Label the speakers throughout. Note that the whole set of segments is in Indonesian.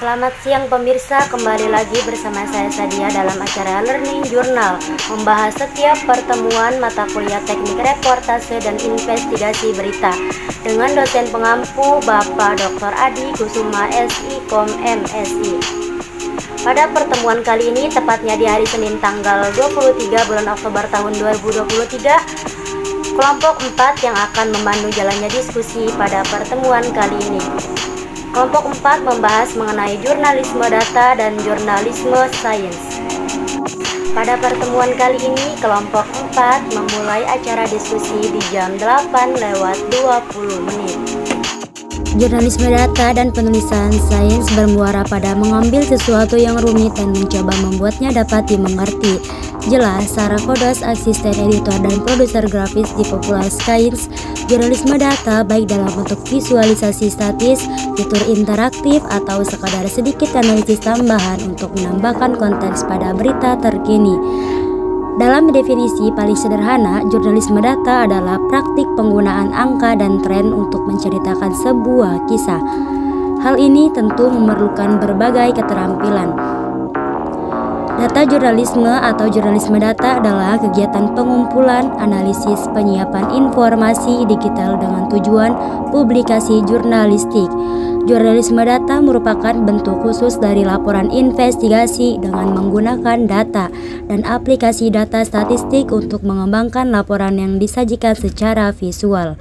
Speaker 1: Selamat siang pemirsa, kembali lagi bersama saya Sadia dalam acara Learning Journal, membahas setiap pertemuan mata kuliah teknik reportase dan investigasi berita dengan dosen pengampu Bapak Dr. Adi Kusuma SIKOM MSI. Pada pertemuan kali ini, tepatnya di hari Senin tanggal 23 bulan Oktober tahun 2023, kelompok 4 yang akan memandu jalannya diskusi pada pertemuan kali ini. Kelompok 4 membahas mengenai jurnalisme data dan jurnalisme sains. Pada pertemuan kali ini, kelompok 4 memulai acara diskusi di jam 8:20 menit. Jurnalisme data dan penulisan sains bermuara pada mengambil sesuatu yang rumit dan mencoba membuatnya dapat dimengerti. Jelas, Sarah Kodos, asisten editor dan produser grafis di Popular Science, jurnalisme data baik dalam bentuk visualisasi statis, fitur interaktif, atau sekadar sedikit analisis tambahan untuk menambahkan konteks pada berita terkini. Dalam definisi paling sederhana, jurnalisme data adalah praktik penggunaan angka dan tren untuk menceritakan sebuah kisah. Hal ini tentu memerlukan berbagai keterampilan. Data jurnalisme atau jurnalisme data adalah kegiatan pengumpulan, analisis, penyiapan informasi digital dengan tujuan publikasi jurnalistik. Jurnalisme data merupakan bentuk khusus dari laporan investigasi dengan menggunakan data dan aplikasi data statistik untuk mengembangkan laporan yang disajikan secara visual.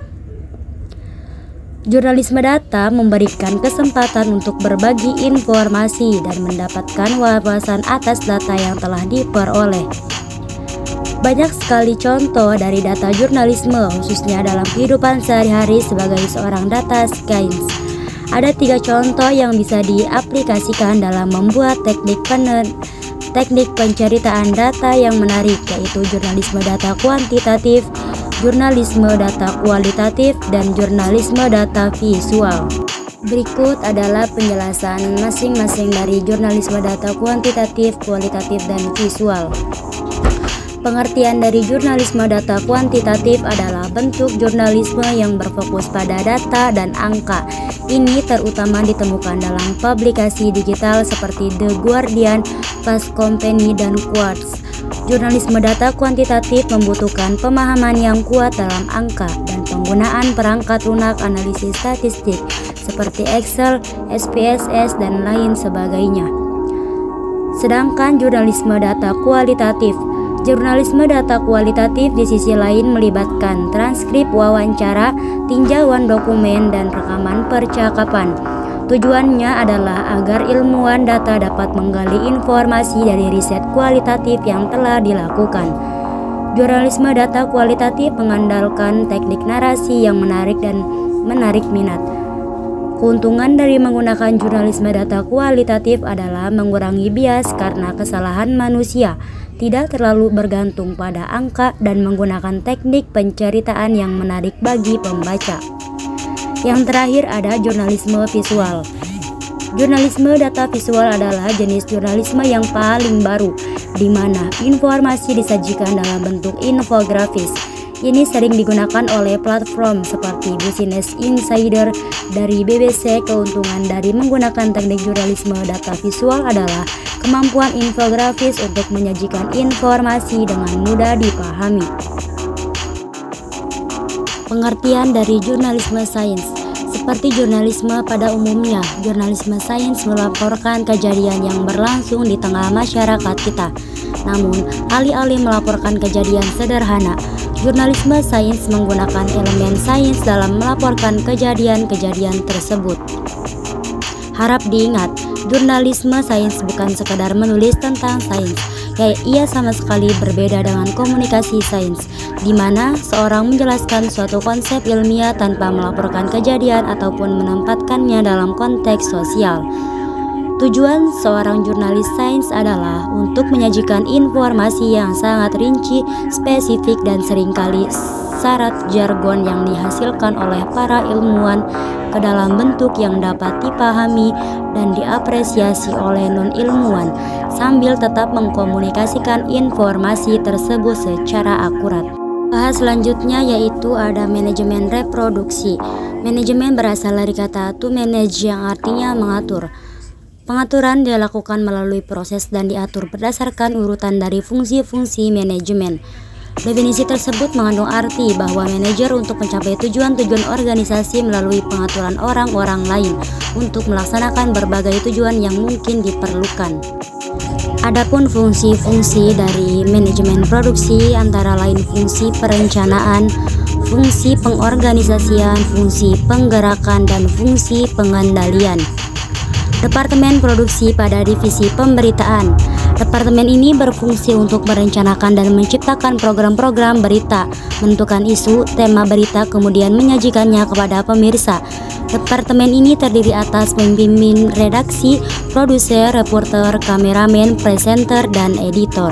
Speaker 1: Jurnalisme data memberikan kesempatan untuk berbagi informasi dan mendapatkan wawasan atas data yang telah diperoleh. Banyak sekali contoh dari data jurnalisme, khususnya dalam kehidupan sehari-hari sebagai seorang data science. Ada 3 contoh yang bisa diaplikasikan dalam membuat teknik penceritaan data yang menarik, yaitu jurnalisme data kuantitatif, jurnalisme data kualitatif, dan jurnalisme data visual. Berikut adalah penjelasan masing-masing dari jurnalisme data kuantitatif, kualitatif, dan visual. Pengertian dari jurnalisme data kuantitatif adalah bentuk jurnalisme yang berfokus pada data dan angka. Ini terutama ditemukan dalam publikasi digital seperti The Guardian, Fast Company, dan Quartz. Jurnalisme data kuantitatif membutuhkan pemahaman yang kuat dalam angka dan penggunaan perangkat lunak analisis statistik seperti Excel, SPSS, dan lain sebagainya. Sedangkan jurnalisme data kualitatif, jurnalisme data kualitatif di sisi lain melibatkan transkrip wawancara, tinjauan dokumen, dan rekaman percakapan. Tujuannya adalah agar ilmuwan data dapat menggali informasi dari riset kualitatif yang telah dilakukan. Jurnalisme data kualitatif mengandalkan teknik narasi yang menarik dan menarik minat. Keuntungan dari menggunakan jurnalisme data kualitatif adalah mengurangi bias karena kesalahan manusia, tidak terlalu bergantung pada angka, dan menggunakan teknik penceritaan yang menarik bagi pembaca. Yang terakhir ada jurnalisme visual. Jurnalisme data visual adalah jenis jurnalisme yang paling baru, di mana informasi disajikan dalam bentuk infografis. Ini sering digunakan oleh platform seperti Business Insider. Dari BBC, keuntungan dari menggunakan teknik jurnalisme data visual adalah kemampuan infografis untuk menyajikan informasi dengan mudah dipahami. Pengertian dari jurnalisme sains. Seperti jurnalisme pada umumnya, jurnalisme sains melaporkan kejadian yang berlangsung di tengah masyarakat kita. Namun, alih-alih melaporkan kejadian sederhana, jurnalisme sains menggunakan elemen sains dalam melaporkan kejadian-kejadian tersebut. Harap diingat, jurnalisme sains bukan sekadar menulis tentang sains. Ia sama sekali berbeda dengan komunikasi sains, di mana seorang menjelaskan suatu konsep ilmiah tanpa melaporkan kejadian ataupun menempatkannya dalam konteks sosial. Tujuan seorang jurnalis sains adalah untuk menyajikan informasi yang sangat rinci, spesifik, dan seringkali syarat jargon yang dihasilkan oleh para ilmuwan ke dalam bentuk yang dapat dipahami dan diapresiasi oleh non-ilmuwan, sambil tetap mengkomunikasikan informasi tersebut secara akurat. Bahas selanjutnya yaitu ada manajemen reproduksi. Manajemen berasal dari kata to manage yang artinya mengatur. Pengaturan dilakukan melalui proses dan diatur berdasarkan urutan dari fungsi-fungsi manajemen. Definisi tersebut mengandung arti bahwa manajer untuk mencapai tujuan-tujuan organisasi melalui pengaturan orang-orang lain untuk melaksanakan berbagai tujuan yang mungkin diperlukan. Adapun fungsi-fungsi dari manajemen produksi antara lain fungsi perencanaan, fungsi pengorganisasian, fungsi penggerakan, dan fungsi pengendalian. Departemen Produksi pada Divisi Pemberitaan. Departemen ini berfungsi untuk merencanakan dan menciptakan program-program berita, menentukan isu, tema berita, kemudian menyajikannya kepada pemirsa. Departemen ini terdiri atas pembimbing redaksi, produser, reporter, kameramen, presenter, dan editor.